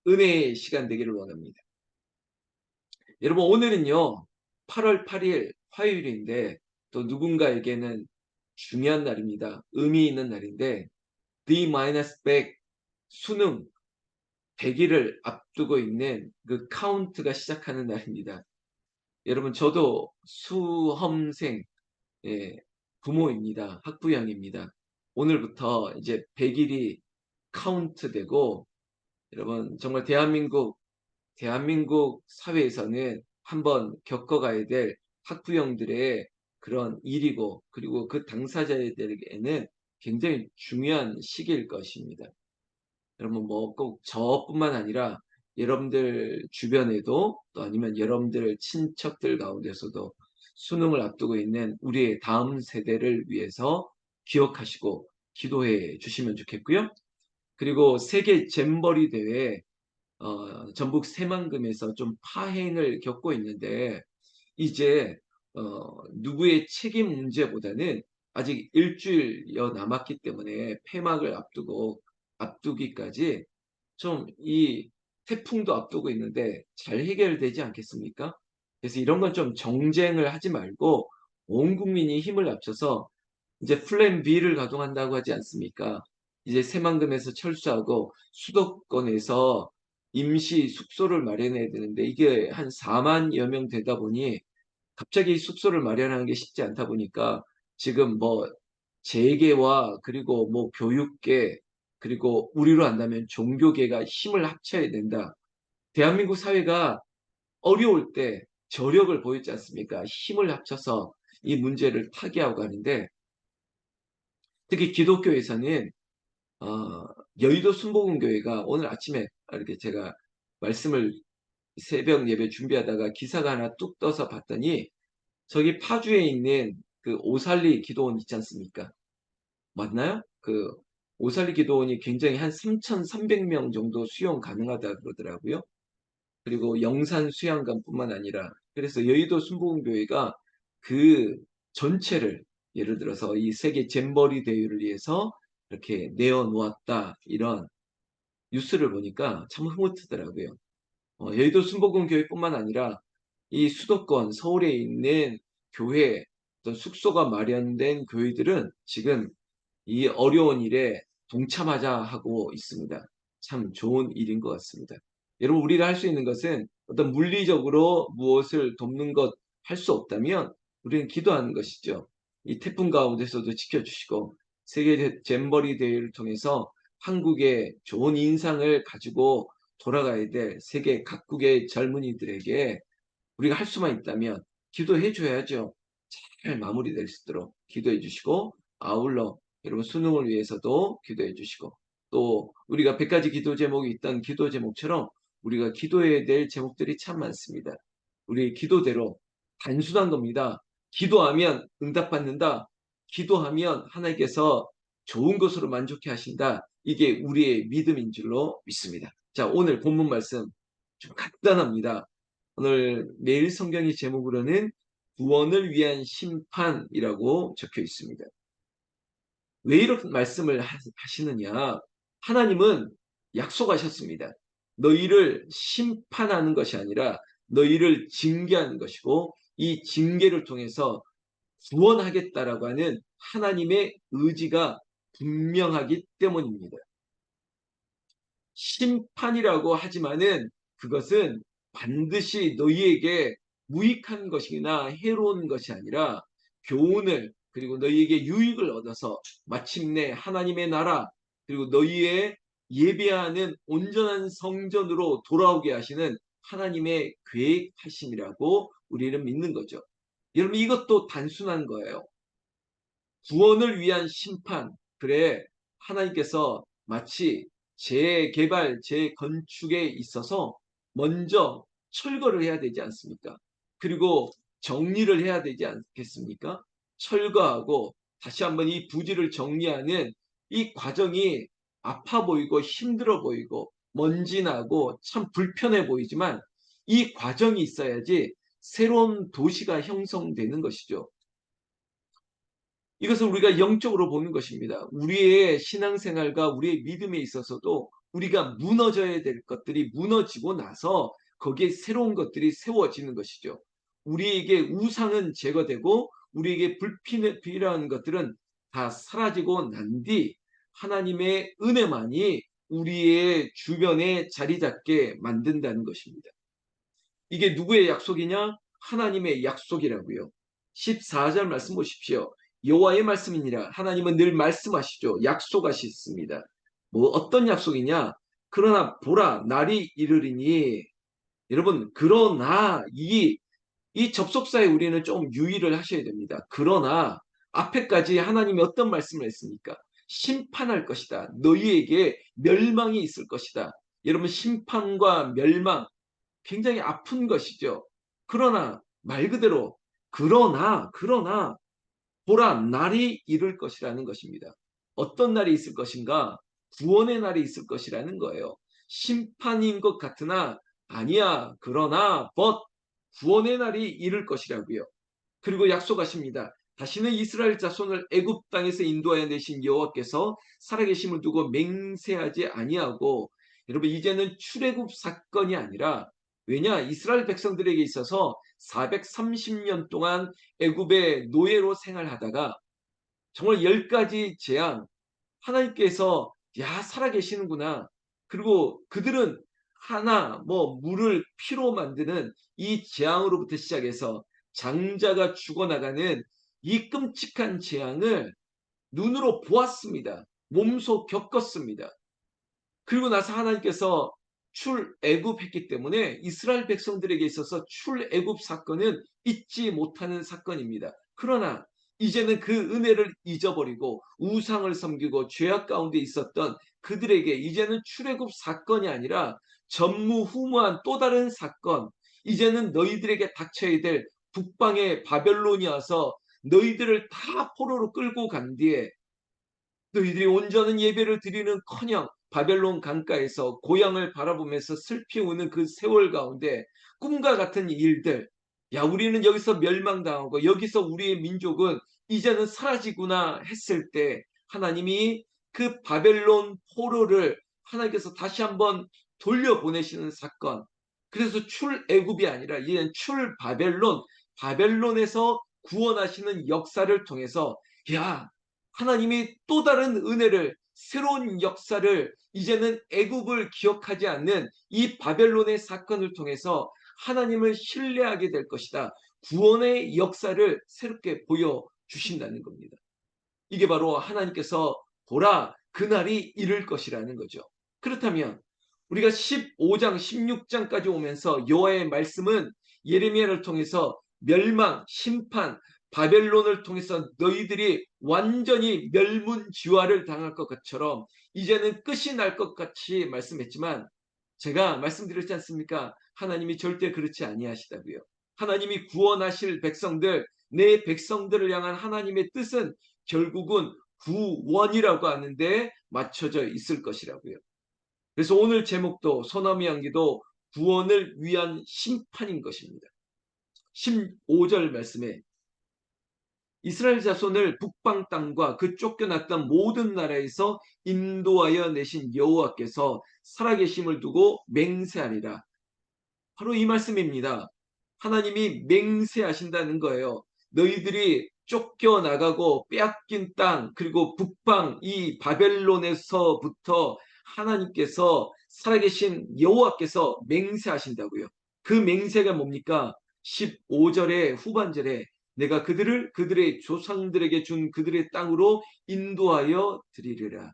은혜의 시간 되기를 원합니다. 여러분, 오늘은요, 8월 8일 화요일인데 또 누군가에게는 중요한 날입니다. 의미 있는 날인데 D-100 수능 100일을 앞두고 있는 그 카운트가 시작하는 날입니다. 여러분, 저도 수험생, 예, 부모입니다. 학부형입니다. 오늘부터 이제 100일이 카운트되고, 여러분, 정말 대한민국 사회에서는 한번 겪어가야 될 학부형들의 그런 일이고, 그리고 그 당사자들에게는 굉장히 중요한 시기일 것입니다. 여러분, 뭐 꼭 저뿐만 아니라 여러분들 주변에도, 또 아니면 여러분들 친척들 가운데서도 수능을 앞두고 있는 우리의 다음 세대를 위해서 기억하시고 기도해 주시면 좋겠고요. 그리고 세계 잼버리 대회, 전북 새만금에서 좀 파행을 겪고 있는데, 이제 누구의 책임 문제보다는 아직 일주일여 남았기 때문에 폐막을 앞두기까지 좀 이 태풍도 앞두고 있는데 잘 해결되지 않겠습니까? 그래서 이런 건 좀 정쟁을 하지 말고 온 국민이 힘을 합쳐서 이제 플랜 B를 가동한다고 하지 않습니까? 이제 새만금에서 철수하고 수도권에서 임시 숙소를 마련해야 되는데 이게 한 4만여 명 되다 보니 갑자기 숙소를 마련하는 게 쉽지 않다 보니까 지금 뭐 재계와 그리고 뭐 교육계, 그리고 우리로 한다면 종교계가 힘을 합쳐야 된다. 대한민국 사회가 어려울 때 저력을 보였지 않습니까? 힘을 합쳐서 이 문제를 타개하고 가는데, 특히 기독교에서는 여의도 순복음교회가 오늘 아침에 이렇게 제가 말씀을 새벽 예배 준비하다가 기사가 하나 뚝 떠서 봤더니, 저기 파주에 있는 그 오살리 기도원 있지 않습니까? 맞나요? 그 오살리 기도원이 굉장히 한 3,300명 정도 수용 가능하다 그러더라고요. 그리고 영산 수양관뿐만 아니라, 그래서 여의도 순복음교회가 그 전체를, 예를 들어서 이 세계 잼버리 대회를 위해서 이렇게 내어놓았다, 이런 뉴스를 보니까 참 흐뭇하더라고요. 여의도 순복음교회뿐만 아니라 이 수도권 서울에 있는 교회, 어떤 숙소가 마련된 교회들은 지금 이 어려운 일에 동참하자 하고 있습니다. 참 좋은 일인 것 같습니다. 여러분, 우리가 할 수 있는 것은 어떤 물리적으로 무엇을 돕는 것 할 수 없다면 우리는 기도하는 것이죠. 이 태풍 가운데서도 지켜주시고 세계 잼버리 대회를 통해서 한국의 좋은 인상을 가지고 돌아가야 될 세계 각국의 젊은이들에게 우리가 할 수만 있다면 기도해 줘야죠. 잘 마무리될 수 있도록 기도해 주시고, 아울러 여러분 수능을 위해서도 기도해 주시고, 또 우리가 100가지 기도 제목이 있던 기도 제목처럼 우리가 기도해야 될 제목들이 참 많습니다. 우리의 기도대로 단순한 겁니다. 기도하면 응답받는다. 기도하면 하나님께서 좋은 것으로 만족해 하신다. 이게 우리의 믿음인 줄로 믿습니다. 자, 오늘 본문 말씀 좀 간단합니다. 오늘 매일 성경의 제목으로는 구원을 위한 심판이라고 적혀 있습니다. 왜 이렇게 말씀을 하시느냐? 하나님은 약속하셨습니다. 너희를 심판하는 것이 아니라 너희를 징계하는 것이고, 이 징계를 통해서 구원하겠다라고 하는 하나님의 의지가 분명하기 때문입니다. 심판이라고 하지만은 그것은 반드시 너희에게 무익한 것이나 해로운 것이 아니라 교훈을, 그리고 너희에게 유익을 얻어서 마침내 하나님의 나라, 그리고 너희의 예배하는 온전한 성전으로 돌아오게 하시는 하나님의 계획하심이라고 우리는 믿는 거죠. 여러분, 이것도 단순한 거예요. 구원을 위한 심판. 그래, 하나님께서 마치 재개발, 재건축에 있어서 먼저 철거를 해야 되지 않습니까? 그리고 정리를 해야 되지 않겠습니까? 철거하고 다시 한번 이 부지를 정리하는 이 과정이 아파 보이고 힘들어 보이고 먼지 나고 참 불편해 보이지만, 이 과정이 있어야지 새로운 도시가 형성되는 것이죠. 이것을 우리가 영적으로 보는 것입니다. 우리의 신앙생활과 우리의 믿음에 있어서도 우리가 무너져야 될 것들이 무너지고 나서 거기에 새로운 것들이 세워지는 것이죠. 우리에게 우상은 제거되고 우리에게 불필요한 것들은 다 사라지고 난 뒤 하나님의 은혜만이 우리의 주변에 자리 잡게 만든다는 것입니다. 이게 누구의 약속이냐? 하나님의 약속이라고요. 14절 말씀 보십시오. 여호와의 말씀이니라. 하나님은 늘 말씀하시죠. 약속하셨습니다. 뭐 어떤 약속이냐? 그러나 보라 날이 이르리니. 여러분, 그러나 이 접속사에 우리는 좀 유의를 하셔야 됩니다. 그러나 앞에까지 하나님이 어떤 말씀을 했습니까? 심판할 것이다. 너희에게 멸망이 있을 것이다. 여러분, 심판과 멸망 굉장히 아픈 것이죠. 그러나 말 그대로 그러나 보라 날이 이를 것이라는 것입니다. 어떤 날이 있을 것인가? 구원의 날이 있을 것이라는 거예요. 심판인 것 같으나 아니야. 그러나 구원의 날이 이를 것이라고요. 그리고 약속하십니다. 다시는 이스라엘 자손을 애굽 땅에서 인도하여 내신 여호와께서 살아계심을 두고 맹세하지 아니하고 여러분 이제는 출애굽 사건이 아니라 왜냐 이스라엘 백성들에게 있어서 430년 동안 애굽의 노예로 생활하다가 정말 10가지 재앙 하나님께서 야 살아계시는구나. 그리고 그들은 하나 뭐 물을 피로 만드는 이 재앙으로부터 시작해서 장자가 죽어나가는 이 끔찍한 재앙을 눈으로 보았습니다. 몸소 겪었습니다. 그리고 나서 하나님께서 출애굽했기 때문에 이스라엘 백성들에게 있어서 출애굽 사건은 잊지 못하는 사건입니다. 그러나 이제는 그 은혜를 잊어버리고 우상을 섬기고 죄악 가운데 있었던 그들에게 이제는 출애굽 사건이 아니라 전무후무한 또 다른 사건, 이제는 너희들에게 닥쳐야 될 북방의 바벨론이 와서 너희들을 다 포로로 끌고 간 뒤에 너희들이 온전한 예배를 드리는커녕 바벨론 강가에서 고향을 바라보면서 슬피 우는 그 세월 가운데 꿈과 같은 일들, 야 우리는 여기서 멸망당하고 여기서 우리의 민족은 이제는 사라지구나 했을 때 하나님이 그 바벨론 포로를 하나님께서 다시 한번 돌려보내시는 사건. 그래서 출애굽이 아니라 이제는 출바벨론, 바벨론에서 구원하시는 역사를 통해서 야 하나님이 또 다른 은혜를 새로운 역사를 이제는 애굽을 기억하지 않는 이 바벨론의 사건을 통해서 하나님을 신뢰하게 될 것이다. 구원의 역사를 새롭게 보여주신다는 겁니다. 이게 바로 하나님께서 보라 그날이 이를 것이라는 거죠. 그렇다면 우리가 15장 16장까지 오면서 여호와의 말씀은 예레미야를 통해서 멸망, 심판, 바벨론을 통해서 너희들이 완전히 멸문지화를 당할 것처럼 이제는 끝이 날 것 같이 말씀했지만 제가 말씀드렸지 않습니까? 하나님이 절대 그렇지 아니하시다고요. 하나님이 구원하실 백성들, 내 백성들을 향한 하나님의 뜻은 결국은 구원이라고 하는데 맞춰져 있을 것이라고요. 그래서 오늘 제목도 소나무 향기도 구원을 위한 심판인 것입니다. 15절 말씀에 이스라엘 자손을 북방 땅과 그 쫓겨났던 모든 나라에서 인도하여 내신 여호와께서 살아계심을 두고 맹세하리라. 바로 이 말씀입니다. 하나님이 맹세하신다는 거예요. 너희들이 쫓겨나가고 빼앗긴 땅 그리고 북방 이 바벨론에서부터 하나님께서 살아계신 여호와께서 맹세하신다고요. 그 맹세가 뭡니까? 15절의 후반절에 내가 그들을 그들의 조상들에게 준 그들의 땅으로 인도하여 드리리라.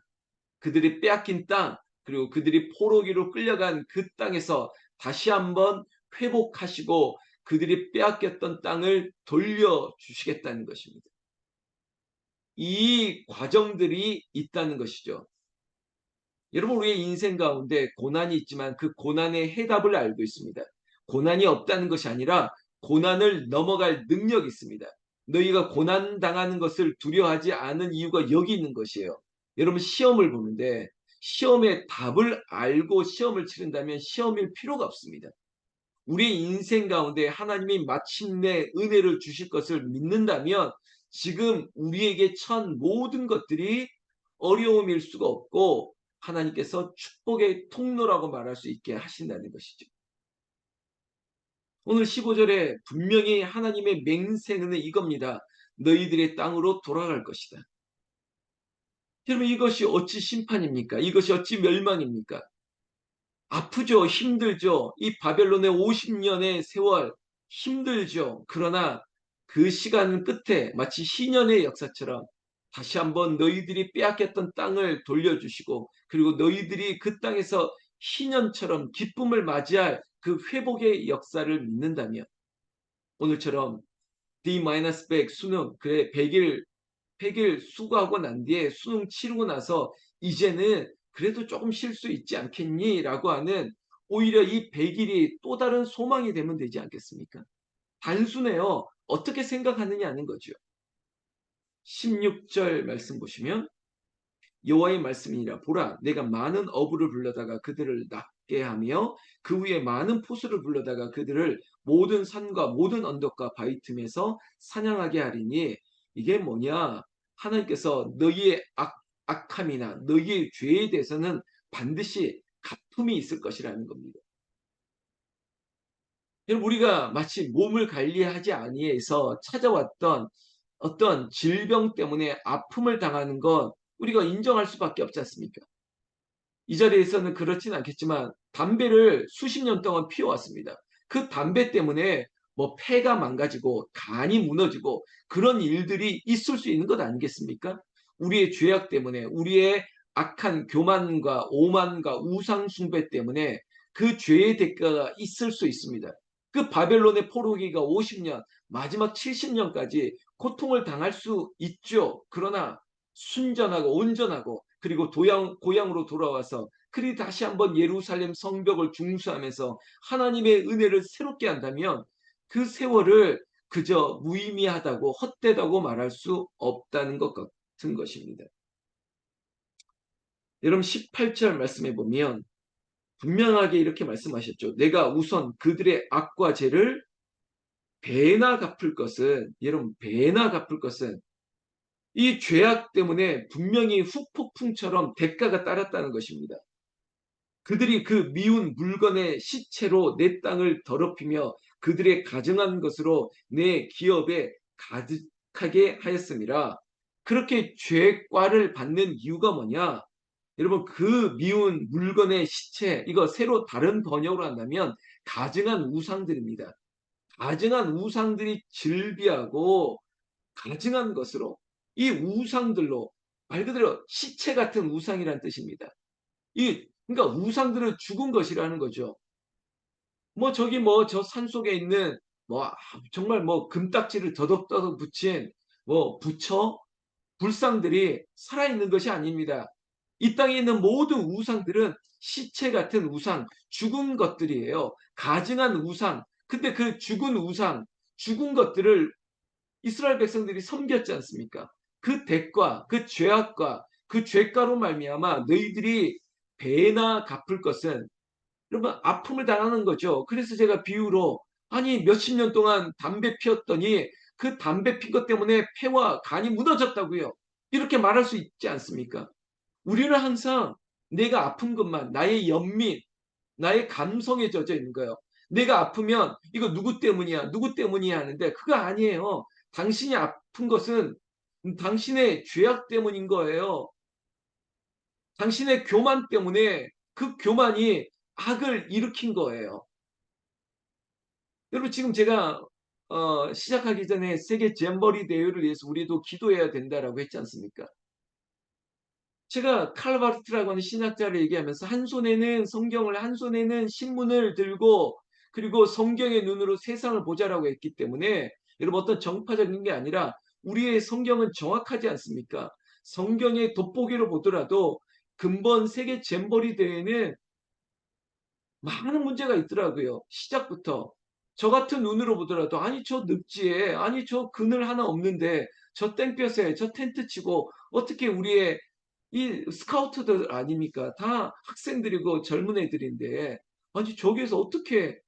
그들이 빼앗긴 땅 그리고 그들이 포로기로 끌려간 그 땅에서 다시 한번 회복하시고 그들이 빼앗겼던 땅을 돌려주시겠다는 것입니다. 이 과정들이 있다는 것이죠. 여러분 우리의 인생 가운데 고난이 있지만 그 고난의 해답을 알고 있습니다. 고난이 없다는 것이 아니라 고난을 넘어갈 능력이 있습니다. 너희가 고난 당하는 것을 두려워하지 않은 이유가 여기 있는 것이에요. 여러분 시험을 보는데 시험의 답을 알고 시험을 치른다면 시험일 필요가 없습니다. 우리 인생 가운데 하나님이 마침내 은혜를 주실 것을 믿는다면 지금 우리에게 처한 모든 것들이 어려움일 수가 없고 하나님께서 축복의 통로라고 말할 수 있게 하신다는 것이죠. 오늘 15절에 분명히 하나님의 맹세는 이겁니다. 너희들의 땅으로 돌아갈 것이다. 여러분, 이것이 어찌 심판입니까? 이것이 어찌 멸망입니까? 아프죠. 힘들죠. 이 바벨론의 50년의 세월 힘들죠. 그러나 그 시간 끝에 마치 희년의 역사처럼 다시 한번 너희들이 빼앗겼던 땅을 돌려주시고, 그리고 너희들이 그 땅에서 희년처럼 기쁨을 맞이할 그 회복의 역사를 믿는다면, 오늘처럼 D-100 수능, 그래 100일 수고하고 난 뒤에 수능 치르고 나서 이제는 그래도 조금 쉴 수 있지 않겠니? 라고 하는, 오히려 이 100일이 또 다른 소망이 되면 되지 않겠습니까? 단순해요. 어떻게 생각하느냐는 거죠. 16절 말씀 보시면, 여호와의 말씀이니라. 보라, 내가 많은 어부를 불러다가 그들을 낫게 하며 그 위에 많은 포수를 불러다가 그들을 모든 산과 모든 언덕과 바위 틈에서 사냥하게 하리니. 이게 뭐냐? 하나님께서 너희의 악함이나 너희의 죄에 대해서는 반드시 갚음이 있을 것이라는 겁니다. 여러분, 우리가 마치 몸을 관리하지 아니해서 찾아왔던 어떤 질병 때문에 아픔을 당하는 건 우리가 인정할 수밖에 없지 않습니까? 이 자리에서는 그렇진 않겠지만 담배를 수십 년 동안 피워왔습니다. 그 담배 때문에 뭐 폐가 망가지고 간이 무너지고 그런 일들이 있을 수 있는 것 아니겠습니까? 우리의 죄악 때문에, 우리의 악한 교만과 오만과 우상 숭배 때문에 그 죄의 대가가 있을 수 있습니다. 그 바벨론의 포로기가 50년, 마지막 70년까지 고통을 당할 수 있죠. 그러나 순전하고 온전하고, 그리고 고향으로 돌아와서 그리 다시 한번 예루살렘 성벽을 중수하면서 하나님의 은혜를 새롭게 한다면 그 세월을 그저 무의미하다고 헛되다고 말할 수 없다는 것 같은 것입니다. 여러분, 18절 말씀해 보면 분명하게 이렇게 말씀하셨죠. 내가 우선 그들의 악과 죄를 배나 갚을 것은, 여러분, 배나 갚을 것은 이 죄악 때문에 분명히 후폭풍처럼 대가가 따랐다는 것입니다. 그들이 그 미운 물건의 시체로 내 땅을 더럽히며 그들의 가증한 것으로 내 기업에 가득하게 하였음이라. 그렇게 죄과를 받는 이유가 뭐냐? 여러분, 그 미운 물건의 시체, 이거 새로 다른 번역으로 한다면 가증한 우상들입니다. 가증한 우상들이 즐비하고 가증한 것으로, 이 우상들로, 말 그대로 시체 같은 우상이란 뜻입니다. 그러니까 우상들은 죽은 것이라는 거죠. 뭐 저기 뭐 저 산속에 있는 뭐 정말 뭐 금딱지를 더덕더덕 붙인 뭐 부처, 불상들이 살아있는 것이 아닙니다. 이 땅에 있는 모든 우상들은 시체 같은 우상, 죽은 것들이에요. 가증한 우상. 근데 그 죽은 우상, 죽은 것들을 이스라엘 백성들이 섬겼지 않습니까? 그 대가, 그 죄악과 그 죄가로 말미암아 너희들이 배나 갚을 것은, 여러분, 아픔을 당하는 거죠. 그래서 제가 비유로, 아니 몇십 년 동안 담배 피웠더니 그 담배 핀 것 때문에 폐와 간이 무너졌다고요. 이렇게 말할 수 있지 않습니까? 우리는 항상 내가 아픈 것만, 나의 연민, 나의 감성에 젖어 있는 거예요. 내가 아프면 이거 누구 때문이야, 누구 때문이야 하는데 그거 아니에요. 당신이 아픈 것은 당신의 죄악 때문인 거예요. 당신의 교만 때문에, 그 교만이 악을 일으킨 거예요. 여러분, 지금 제가 시작하기 전에 세계 잼버리 대회를 위해서 우리도 기도해야 된다라고 했지 않습니까? 제가 칼바르트라고 하는 신학자를 얘기하면서 한 손에는 성경을, 한 손에는 신문을 들고, 그리고 성경의 눈으로 세상을 보자라고 했기 때문에, 여러분, 어떤 정파적인 게 아니라 우리의 성경은 정확하지 않습니까? 성경의 돋보기로 보더라도 근본 세계 잼버리 대회는 많은 문제가 있더라고요. 시작부터. 저 같은 눈으로 보더라도, 아니 저 늪지에, 아니 저 그늘 하나 없는데, 저 땡볕에 저 텐트 치고 어떻게 우리의 이 스카우트들 아닙니까? 다 학생들이고 젊은 애들인데, 아니 저기에서 어떻게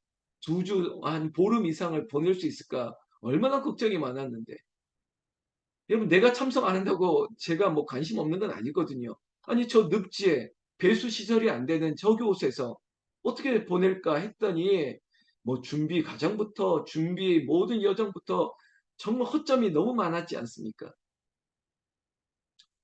두 주, 아니 보름 이상을 보낼 수 있을까? 얼마나 걱정이 많았는데. 여러분, 내가 참석 안 한다고 제가 뭐 관심 없는 건 아니거든요. 아니 저 늪지에 배수 시설이 안 되는 저교곳에서 어떻게 보낼까 했더니 뭐 준비 과정부터 준비 모든 여정부터 정말 허점이 너무 많았지 않습니까?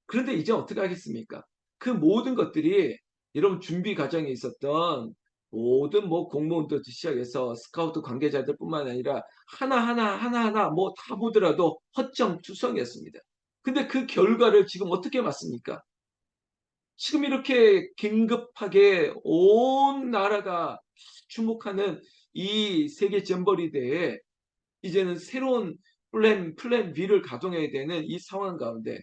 그런데 이제 어떻게 하겠습니까? 그 모든 것들이 여러분 준비 과정에 있었던 모든 뭐 공무원부터 시작해서 스카우트 관계자들뿐만 아니라 하나하나 뭐 다 보더라도 허점투성이었습니다. 근데 그 결과를 지금 어떻게 맞습니까? 지금 이렇게 긴급하게 온 나라가 주목하는 이 세계 잼버리 대회에 이제는 새로운 플랜 B를 가동해야 되는 이 상황 가운데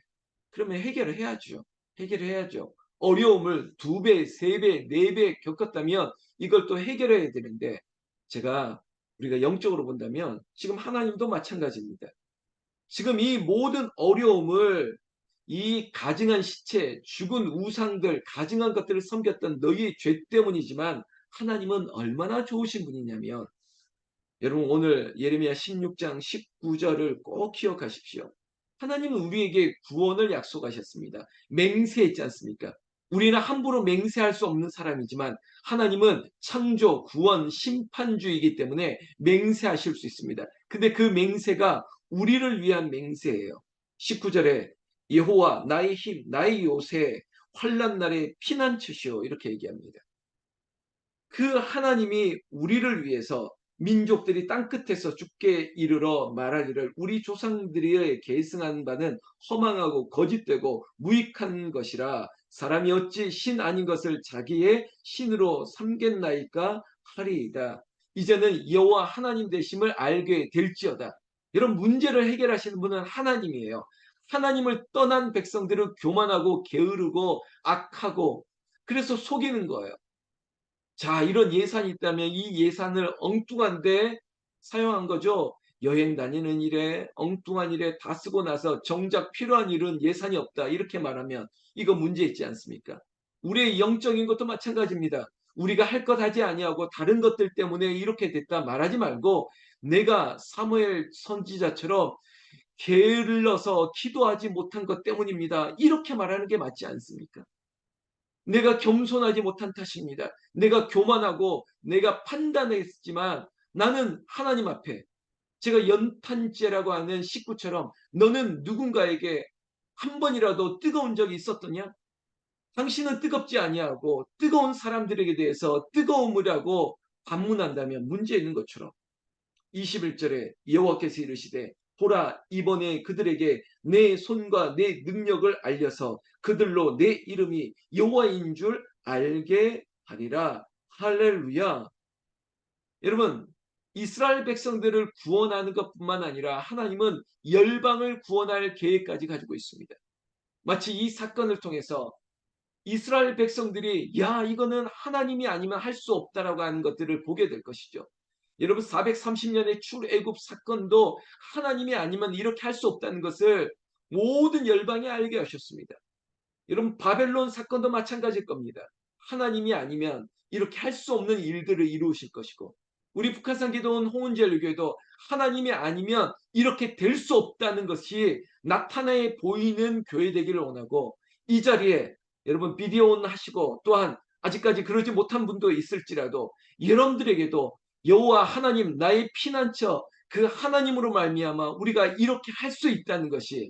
그러면 해결을 해야죠. 해결을 해야죠. 어려움을 2배, 3배, 4배 겪었다면 이걸 또 해결해야 되는데 제가 우리가 영적으로 본다면 지금 하나님도 마찬가지입니다. 지금 이 모든 어려움을 이 가증한 시체, 죽은 우상들, 가증한 것들을 섬겼던 너희의 죄 때문이지만 하나님은 얼마나 좋으신 분이냐면 여러분 오늘 예레미야 16장 19절을 꼭 기억하십시오. 하나님은 우리에게 구원을 약속하셨습니다. 맹세했지 않습니까? 우리는 함부로 맹세할 수 없는 사람이지만 하나님은 창조, 구원, 심판주이기 때문에 맹세하실 수 있습니다. 근데 그 맹세가 우리를 위한 맹세예요. 19절에 여호와 나의 힘, 나의 요새, 환난 날의 피난처시오 이렇게 얘기합니다. 그 하나님이 우리를 위해서 민족들이 땅끝에서 죽게 이르러 말하기를 우리 조상들이 계승한 바는 허망하고 거짓되고 무익한 것이라 사람이 어찌 신 아닌 것을 자기의 신으로 삼겠나이까 하리이다. 이제는 여호와 하나님 되심을 알게 될지어다. 이런 문제를 해결하시는 분은 하나님이에요. 하나님을 떠난 백성들은 교만하고 게으르고 악하고 그래서 속이는 거예요. 자, 이런 예산이 있다면 이 예산을 엉뚱한데 사용한 거죠. 여행 다니는 일에 엉뚱한 일에 다 쓰고 나서 정작 필요한 일은 예산이 없다. 이렇게 말하면 이거 문제 있지 않습니까? 우리의 영적인 것도 마찬가지입니다. 우리가 할 것 하지 아니하고 다른 것들 때문에 이렇게 됐다 말하지 말고 내가 사무엘 선지자처럼 게을러서 기도하지 못한 것 때문입니다. 이렇게 말하는 게 맞지 않습니까? 내가 겸손하지 못한 탓입니다. 내가 교만하고 내가 판단했지만 나는 하나님 앞에 제가 연탄재라고 하는 식구처럼 너는 누군가에게 한 번이라도 뜨거운 적이 있었더냐? 당신은 뜨겁지 아니하고 뜨거운 사람들에게 대해서 뜨거움이라고 반문한다면 문제 있는 것처럼 21절에 여호와께서 이르시되 보라 이번에 그들에게 내 손과 내 능력을 알려서 그들로 내 이름이 여호와인 줄 알게 하리라. 할렐루야. 여러분 이스라엘 백성들을 구원하는 것뿐만 아니라 하나님은 열방을 구원할 계획까지 가지고 있습니다. 마치 이 사건을 통해서 이스라엘 백성들이 야 이거는 하나님이 아니면 할 수 없다라고 하는 것들을 보게 될 것이죠. 여러분 430년의 출애굽 사건도 하나님이 아니면 이렇게 할 수 없다는 것을 모든 열방이 알게 하셨습니다. 여러분 바벨론 사건도 마찬가지일 겁니다. 하나님이 아니면 이렇게 할 수 없는 일들을 이루실 것이고 우리 북한산 기도원 홍은제일교회도 하나님이 아니면 이렇게 될 수 없다는 것이 나타내 보이는 교회 되기를 원하고 이 자리에 여러분 비디오온 하시고 또한 아직까지 그러지 못한 분도 있을지라도 여러분들에게도 여호와 하나님 나의 피난처 그 하나님으로 말미암아 우리가 이렇게 할 수 있다는 것이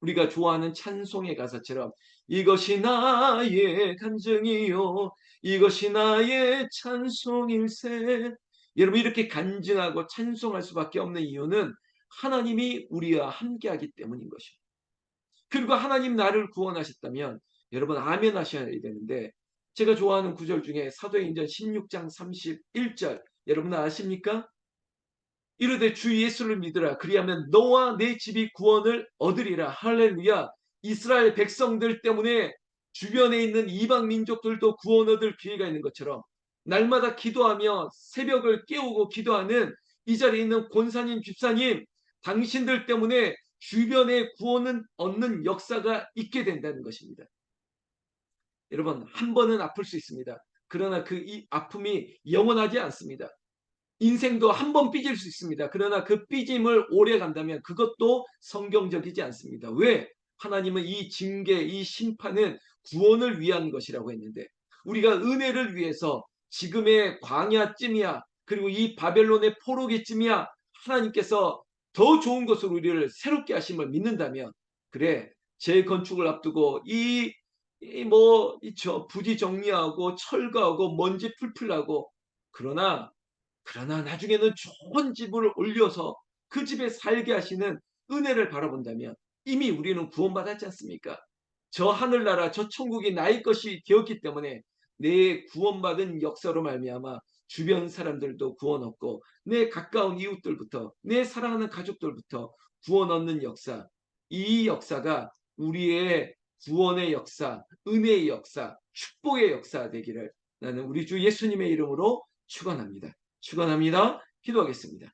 우리가 좋아하는 찬송의 가사처럼 이것이 나의 간증이요 이것이 나의 찬송일세. 여러분 이렇게 간증하고 찬송할 수밖에 없는 이유는 하나님이 우리와 함께하기 때문인 것입니다. 그리고 하나님 나를 구원하셨다면 여러분 아멘 하셔야 되는데 제가 좋아하는 구절 중에 사도행전 16장 31절 여러분 아십니까? 이르되 주 예수를 믿으라 그리하면 너와 내 집이 구원을 얻으리라. 할렐루야. 이스라엘 백성들 때문에 주변에 있는 이방 민족들도 구원 얻을 기회가 있는 것처럼 날마다 기도하며 새벽을 깨우고 기도하는 이 자리에 있는 권사님 집사님 당신들 때문에 주변에 구원을 얻는 역사가 있게 된다는 것입니다. 여러분 한 번은 아플 수 있습니다. 그러나 그 이 아픔이 영원하지 않습니다. 인생도 한 번 삐질 수 있습니다. 그러나 그 삐짐을 오래 간다면 그것도 성경적이지 않습니다. 왜? 하나님은 이 징계, 이 심판은 구원을 위한 것이라고 했는데 우리가 은혜를 위해서 지금의 광야쯤이야, 그리고 이 바벨론의 포로기쯤이야, 하나님께서 더 좋은 것으로 우리를 새롭게 하심을 믿는다면, 그래, 재건축을 앞두고 부지 정리하고 철거하고 먼지 풀풀 나고, 그러나 나중에는 좋은 집을 올려서 그 집에 살게 하시는 은혜를 바라본다면 이미 우리는 구원받았지 않습니까? 저 하늘나라, 저 천국이 나의 것이 되었기 때문에 내 구원받은 역사로 말미암아 주변 사람들도 구원 얻고 내 가까운 이웃들부터, 내 사랑하는 가족들부터 구원 얻는 역사, 이 역사가 우리의 구원의 역사, 은혜의 역사, 축복의 역사 되기를 나는 우리 주 예수님의 이름으로 축원합니다. 축원합니다. 기도하겠습니다.